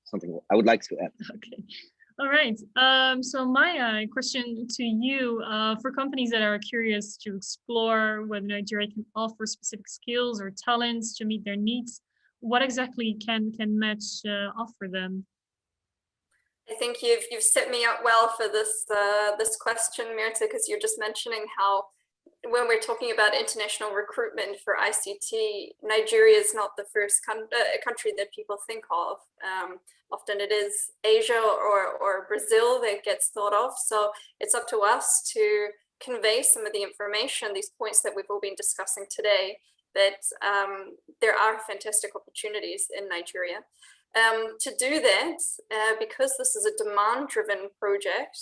something I would like to add. Okay. All right. So my question to you, for companies that are curious to explore whether Nigeria can offer specific skills or talents to meet their needs, what exactly can Match offer them? I think you've set me up well for this this question, Meerte, because you're just mentioning how when we're talking about international recruitment for ICT, Nigeria is not the first country that people think of. Often it is Asia or Brazil that gets thought of. So it's up to us to convey some of the information, these points that we've all been discussing today, that there are fantastic opportunities in Nigeria. To do that, because this is a demand-driven project,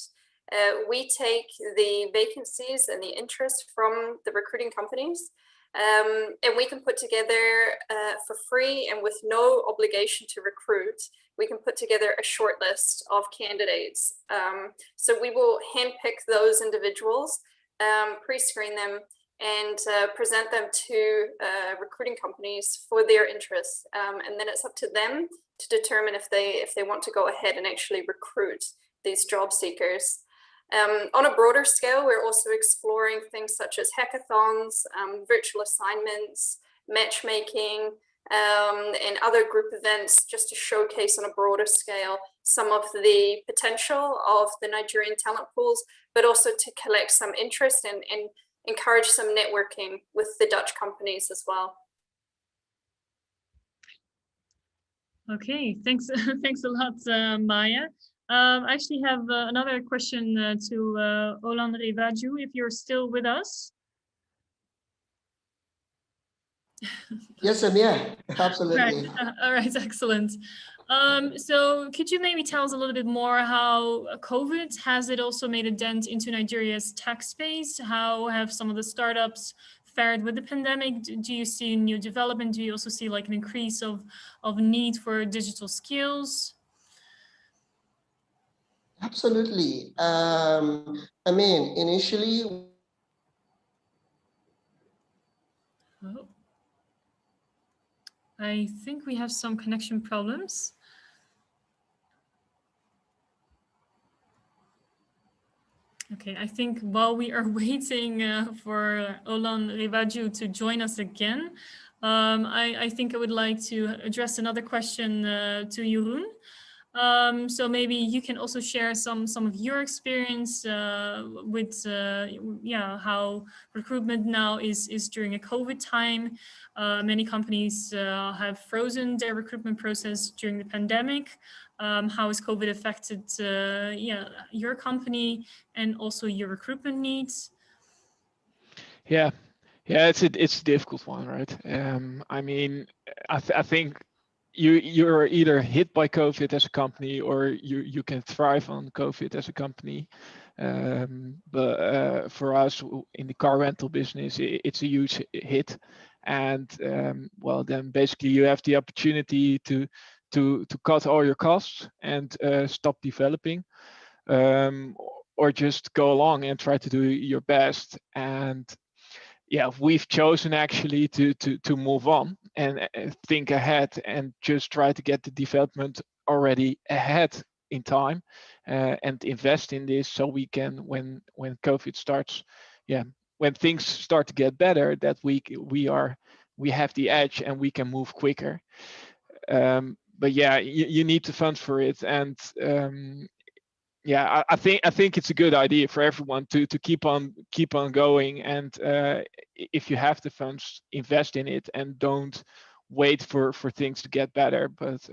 we take the vacancies and the interest from the recruiting companies, and we can put together for free and with no obligation to recruit, we can put together a short list of candidates. So we will handpick those individuals, pre-screen them, and present them to recruiting companies for their interests. And then it's up to them to determine if they want to go ahead and actually recruit these job seekers. On a broader scale, we're also exploring things such as hackathons, virtual assignments, matchmaking, and other group events, just to showcase on a broader scale some of the potential of the Nigerian talent pools, but also to collect some interest and encourage some networking with the Dutch companies as well. Okay, thanks, thanks a lot, Maya. I actually have another question to Olan Revaju, if you're still with us. Yes, I'm here. Absolutely. Right. All right, excellent. So could you maybe tell us a little bit more how COVID, has it also made a dent into Nigeria's tech space? How have some of the startups fared with the pandemic? Do you see new development? Do you also see like an increase of need for digital skills? Absolutely. I mean, initially, Oh, I think we have some connection problems. Okay, I think while we are waiting for Olan Revaju to join us again, I think I would like to address another question to Jeroen. So maybe you can also share some of your experience with yeah, how recruitment now is during a COVID time. Many companies have frozen their recruitment process during the pandemic. How has COVID affected yeah, your company and also your recruitment needs? Yeah, yeah, it's a difficult one, right? I mean, I think you're either hit by COVID as a company, or you can thrive on COVID as a company. But for us in the car rental business, it's a huge hit, and well, then basically you have the opportunity to cut all your costs and stop developing, or just go along and try to do your best. And yeah, we've chosen actually to move on and think ahead and just try to get the development already ahead in time, and invest in this so we can, when COVID starts, yeah, when things start to get better, that we have the edge and we can move quicker. But yeah, you need to fund for it, and yeah, I think it's a good idea for everyone to keep on going, and if you have the funds, invest in it and don't wait for things to get better. But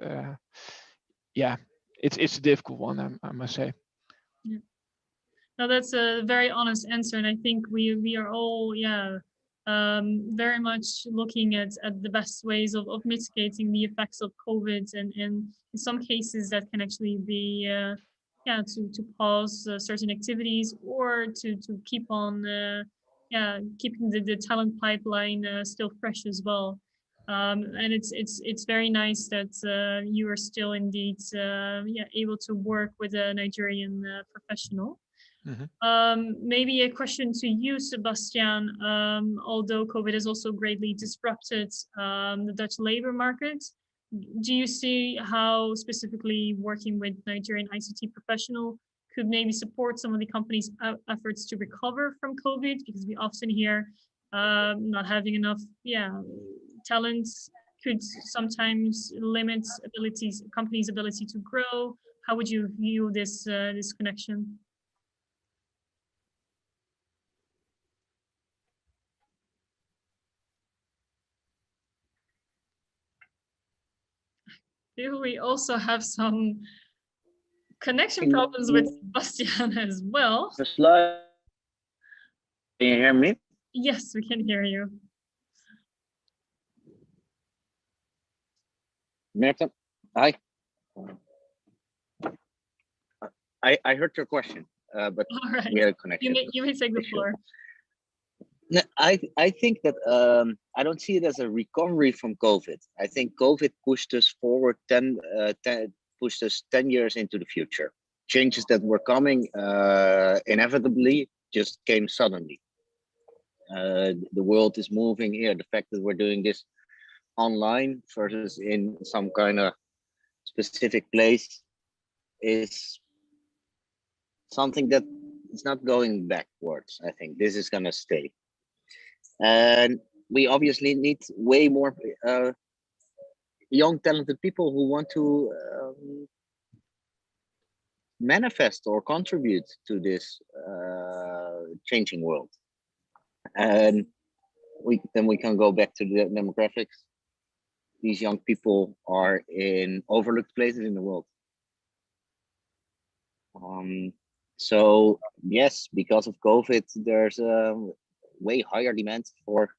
yeah, it's a difficult one, I must say. Yeah. No, that's a very honest answer, and I think we are all, yeah, very much looking at the best ways of mitigating the effects of COVID, and in some cases that can actually be yeah, to pause certain activities, or to keep on yeah, keeping the talent pipeline still fresh as well. And it's very nice that you are still indeed yeah, able to work with a Nigerian professional. Maybe a question to you, Sebastian. Although COVID has also greatly disrupted the Dutch labor market, do you see how specifically working with Nigerian ICT professional could maybe support some of the companies' efforts to recover from COVID? Because we often hear not having enough, yeah, talents could sometimes limit companies' ability to grow. How would you view this this connection? Here we also have some connection problems with Sebastian as well. The slide. Can you hear me? Yes, we can hear you. Merton, hi. I heard your question, but All right. we had a connection. You may take the floor. No, I think that I don't see it as a recovery from COVID. I think COVID pushed us forward 10 years into the future. Changes that were coming inevitably just came suddenly. The world is moving here. The fact that we're doing this online versus in some kind of specific place is something that is not going backwards. I think this is going to stay. And we obviously need way more young, talented people who want to manifest or contribute to this changing world. And we can go back to the demographics. these young people are in overlooked places in the world. So yes, because of COVID, there's a way higher demand for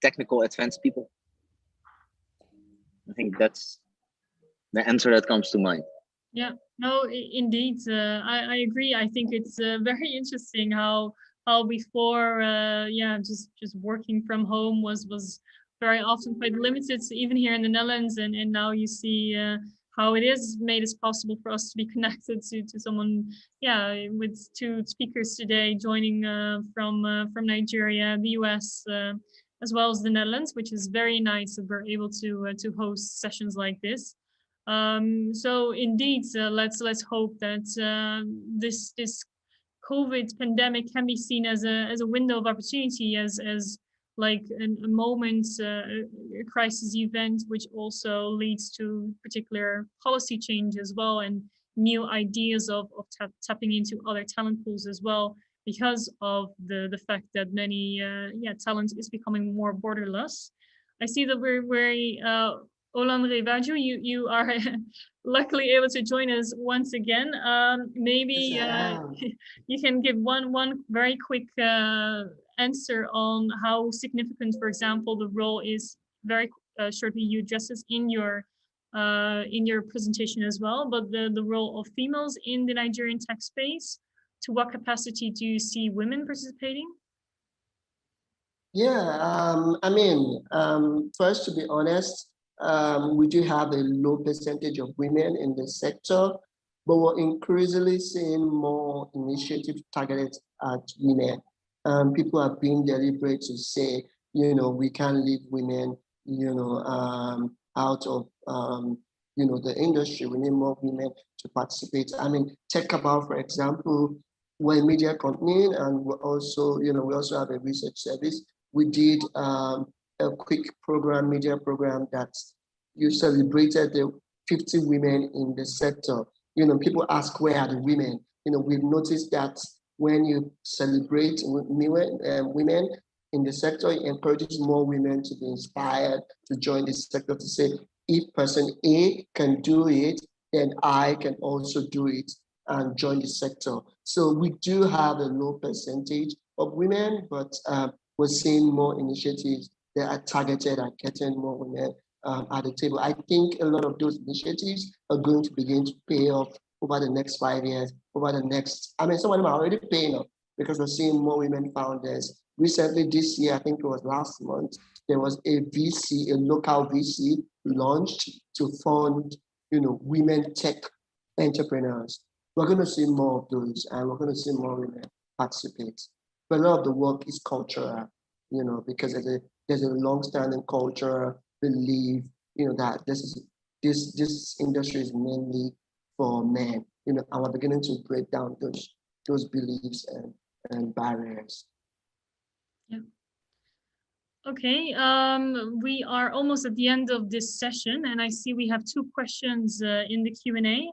technical advanced people. I think that's the answer that comes to mind. Yeah, no, indeed, I agree. I think it's very interesting how before, yeah, just working from home was very often quite limited, even here in the Netherlands, and now you see how it is made it possible for us to be connected to someone, yeah, with two speakers today joining from Nigeria, the US, as well as the Netherlands, which is very nice that we're able to host sessions like this. So indeed, let's hope that this COVID pandemic can be seen as a window of opportunity, as like a moment, a crisis event, which also leads to particular policy change as well, and new ideas of tapping into other talent pools as well, because of the fact that many talent is becoming more borderless. I see that we're very Olandre Baju, you are luckily able to join us once again. Maybe you can give one very quick answer on how significant, for example, the role is. Very shortly, you address this in your presentation as well, but the role of females in the Nigerian tech space. To what capacity do you see women participating? Yeah, I mean, first, to be honest, we do have a low percentage of women in the sector, but we're increasingly seeing more initiatives targeted at women. People are being deliberate to say, you know, we can't leave women, you know, out of, you know, the industry. We need more women to participate. I mean, Tech Cabal, for example, we're a media company, and we're also, you know, we also have a research service. We did a quick program, media program, that you celebrated the 50 women in the sector. You know, people ask, where are the women? You know, we've noticed that when you celebrate women in the sector, it encourages more women to be inspired to join the sector, to say, if person A can do it, then I can also do it and join the sector. So we do have a low percentage of women, but we're seeing more initiatives that are targeted at getting more women at the table. I think a lot of those initiatives are going to begin to pay off over the next 5 years, over the next, I mean, some of them are already paying off because we're seeing more women founders. Recently this year, I think it was last month, there was a VC, a local VC launched to fund, you know, women tech entrepreneurs. We're going to see more of those, and we're going to see more women participate. But a lot of the work is cultural, you know, because there's a long-standing cultural belief, you know, that this industry is mainly for men, you know, and we're beginning to break down those beliefs and barriers. Yeah. Okay, we are almost at the end of this session, and I see we have 2 questions in the Q&A.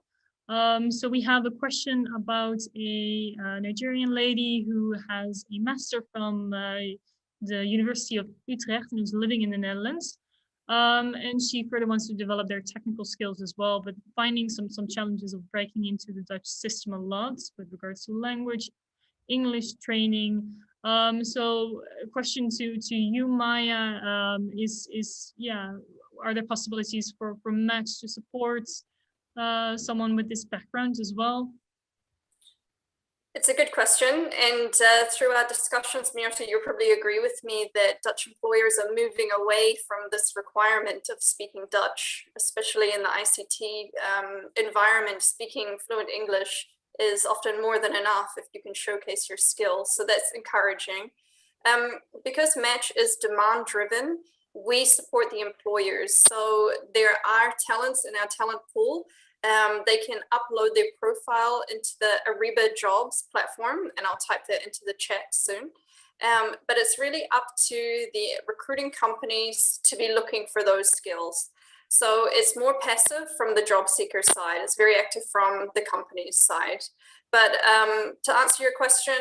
So we have a question about a Nigerian lady who has a master from the University of Utrecht and who's living in the Netherlands. And she further wants to develop their technical skills as well, but finding some challenges of breaking into the Dutch system a lot with regards to language, English training. So a question to you, Maya, is yeah, are there possibilities for Match to support someone with this background as well? It's a good question, and through our discussions, Mirta, you'll probably agree with me that Dutch employers are moving away from this requirement of speaking Dutch, especially in the ICT environment. Speaking fluent English is often more than enough if you can showcase your skills, so that's encouraging. Because Match is demand driven, we support the employers, so there are talents in our talent pool. They can upload their profile into the Ariba Jobs platform, and I'll type that into the chat soon. But it's really up to the recruiting companies to be looking for those skills. So it's more passive from the job seeker side. It's very active from the company's side. But to answer your question,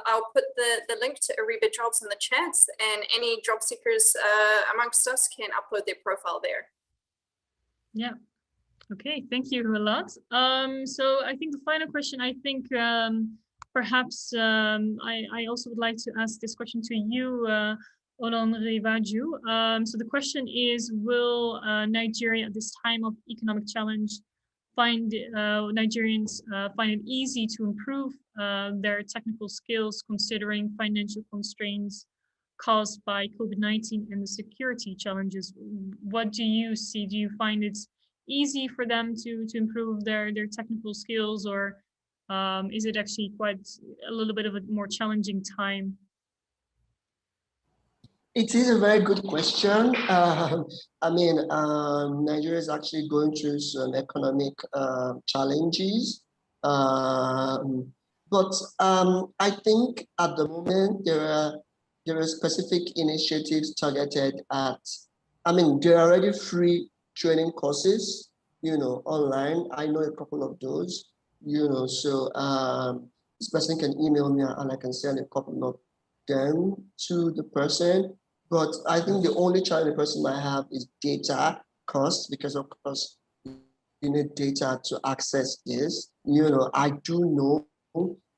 I'll put the link to Ariba Jobs in the chat, and any job seekers amongst us can upload their profile there. Yeah. Okay, thank you a lot. So I think the final question, I think perhaps I also would like to ask this question to you, Olon Rivaju. So the question is, will Nigeria at this time of economic challenge Nigerians find it easy to improve their technical skills considering financial constraints caused by COVID-19 and the security challenges? What do you see? Do you find it easy for them to improve their technical skills, or is it actually quite a little bit of a more challenging time? It is a very good question. I mean, Nigeria is actually going through some economic challenges. But I think at the moment there are specific initiatives targeted at, I mean, there are already free training courses, online. I know a couple of those, so this person can email me and I can send a couple of them to the person. But I think the only challenge the person might have is data cost, because of course you need data to access this. I do know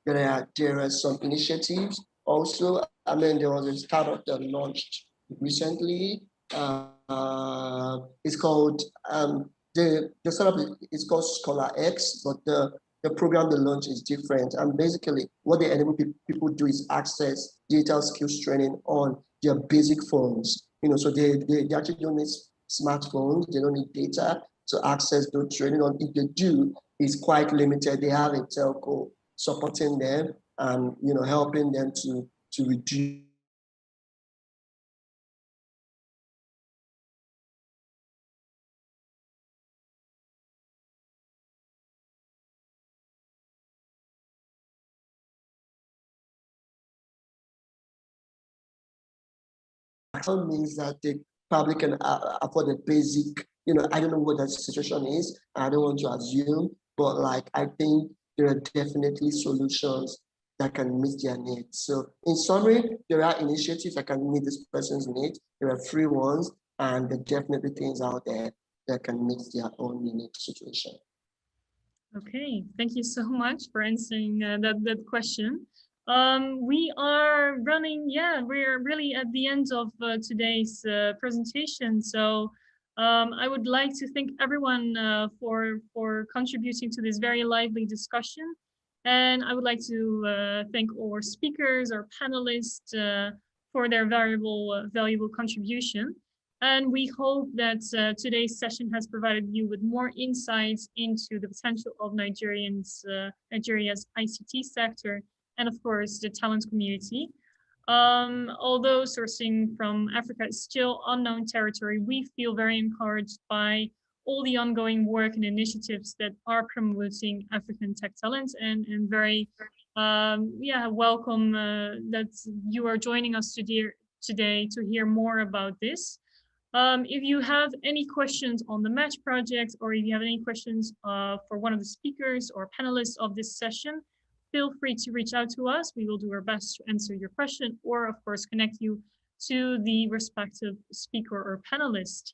that there are some initiatives also. I mean, there was a startup that launched recently. It's called the startup is called Scholar X, but the program they launched is different. And basically, what they enable people do is access digital skills training on their basic phones. So they actually don't need smartphones. They don't need data to access those training. On if they do, it's quite limited. They have a telco supporting them and helping them to reduce means that they probably can afford a basic, I don't know what that situation is. I don't want to assume, but I think there are definitely solutions that can meet their needs. So in summary, there are initiatives that can meet this person's needs. There are free ones, and there are definitely things out there that can meet their own unique situation. Okay, thank you so much for answering that question. We are running, we're really at the end of today's presentation. So I would like to thank everyone for contributing to this very lively discussion. And I would like to thank all our speakers, our panelists for their valuable contribution. And we hope that today's session has provided you with more insights into the potential of Nigeria's ICT sector and, of course, the talent community. Although sourcing from Africa is still unknown territory, we feel very encouraged by all the ongoing work and initiatives that are promoting African tech talent, and very welcome that you are joining us today to hear more about this. If you have any questions on the match project, or if you have any questions for one of the speakers or panelists of this session, feel free to reach out to us. We will do our best to answer your question, or of course connect you to the respective speaker or panelist.